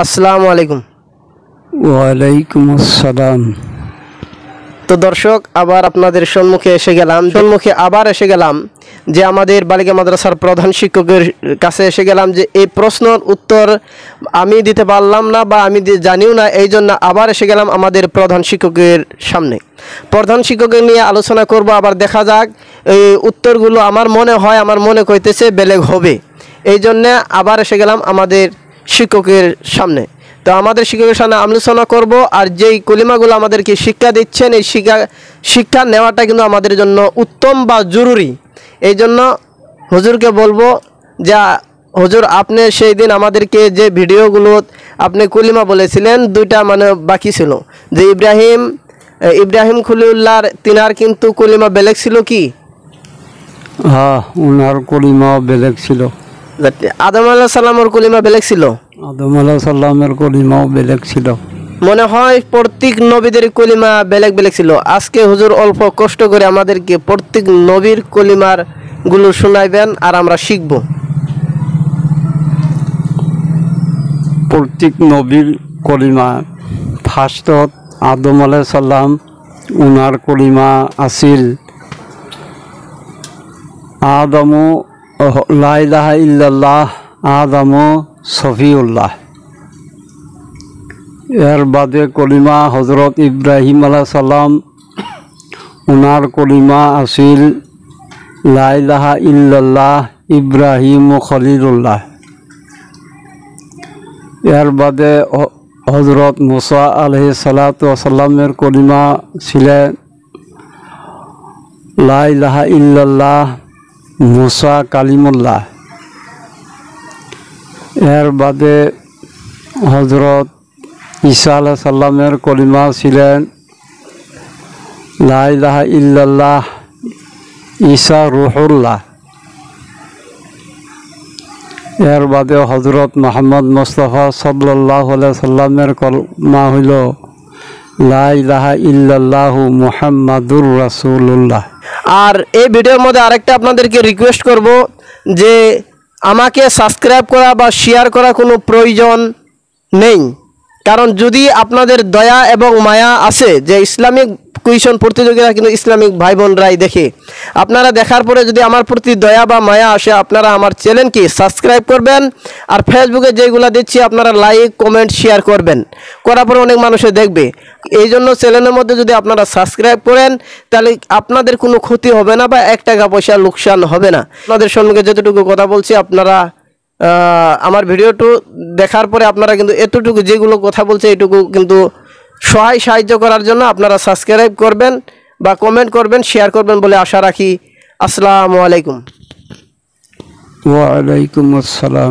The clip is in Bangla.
আসসালামু আলাইকুম। ওয়ালাইকুম আসসালাম। তো দর্শক, আবার আপনাদের সম্মুখে এসে গেলাম যে আমাদের বালিকা মাদ্রাসার প্রধান শিক্ষকের কাছে এসে গেলাম যে এই প্রশ্নের উত্তর আমি দিতে পারলাম না বা আমি জানিও না, এই জন্য আবার এসে গেলাম আমাদের প্রধান শিক্ষকের সামনে। প্রধান শিক্ষকের নিয়ে আলোচনা করব, আবার দেখা যাক এই উত্তরগুলো আমার মনে কইতেছে বেলেগ হবে, এই জন্যে আবার এসে গেলাম আমাদের শিক্ষকের সামনে। তো আমাদের শিক্ষকের সামনে আলোচনা করব, আর যেই কলিমাগুলো আমাদেরকে শিক্ষা দিচ্ছেন এই শিক্ষা নেওয়াটা কিন্তু আমাদের জন্য উত্তম বা জরুরি। এই জন্য হুজুরকে বলবো যে হুজুর, আপনি সেই দিন আমাদেরকে যে ভিডিওগুলো আপনি কলিমা বলেছিলেন, দুইটা মানে বাকি ছিল, যে ইব্রাহিম খলিলুল্লাহর তিনার কিন্তু কলিমা বেলেগ ছিল কি? হ্যাঁ, ওনার কলিমা বেলেগ ছিল। আদম আলাইহিস সালামের কলিমা বেলেগ ছিল। আদম আলাইহিস সালামের কলিমাও বেলেগ ছিল। মনে হয় প্রত্যেক নবীদের কলিমা বেলেগ বেলেগ ছিল। আজকে হুজুর অল্প কষ্ট করে আমাদেরকে প্রত্যেক নবীর কলিমার গুলো শোনাইবেন আর আমরা শিখব। প্রত্যেক নবীর কলিমা ফার্স্টত আদম আলাইহিস সালাম, ওনার কলিমা আছিল আদমু লা ইলাহা ইল্লাল্লাহ আদমু সফিউল্লাহ। এর বাদে কলিমা হজরত ইব্রাহিম আলাইহিস সালাম, ওনার কলিমা আছিল লা ইলাহা ইল্লাল্লাহ ইব্রাহিম খলিলুল্লাহ। এর বাদে হজরত মুসা আলাইহিস সালাতু ওয়াস সালামের কলিমা ছিলেন লা ইলাহা ইল্লাল্লাহ মুসা কালিমুল্লাহ। এর বাদে হজরত ঈসা আলাইহিস সালামের কলিমা ছিলেন লা ইলাহা ইল্লাল্লাহ ঈসা রুহুল্লাহ। এর বাদে হজরত মুহাম্মদ মুস্তাফা সাল্লাল্লাহু আলাইহি সাল্লামের কলিমা হইল লা ইলাহা ইল্লাল্লাহু মুহাম্মাদুর রাসূলুল্লাহ। আর এই ভিডিওর মধ্যে আরেকটা আপনাদেরকে রিকোয়েস্ট করব যে আমাকে সাবস্ক্রাইব করা বা শেয়ার করা কোনো প্রয়োজন নেই, কারণ যদি আপনাদের দয়া এবং মায়া আছে, যে ইসলামিক কুইশন প্রতিযোগিতা কিন্তু ইসলামিক ভাই বোনরাই দেখে, আপনারা দেখার পরে যদি আমার প্রতি দয়া বা মায়া আসে, আপনারা আমার চ্যানেলকে সাবস্ক্রাইব করবেন, আর ফেসবুকে যেগুলো দিচ্ছি আপনারা লাইক কমেন্ট শেয়ার করবেন, করার পরে অনেক মানুষে দেখবে। এই জন্য চ্যানেলের মধ্যে যদি আপনারা সাবস্ক্রাইব করেন তাহলে আপনাদের কোনো ক্ষতি হবে না বা 1 টাকা পয়সা লোকসান হবে না। আপনাদের সঙ্গে যতটুকু কথা বলছি, আপনারা আমার ভিডিওটি দেখার পরে আপনারা কিন্তু এতটুকু যেগুলো কথা বলছে এটুকু কিন্তু সাহায্য করার জন্য আপনারা সাবস্ক্রাইব করবেন বা কমেন্ট করবেন, শেয়ার করবেন বলে আশা রাখি। আসসালামু আলাইকুম। ওয়ালাইকুম আসসালাম।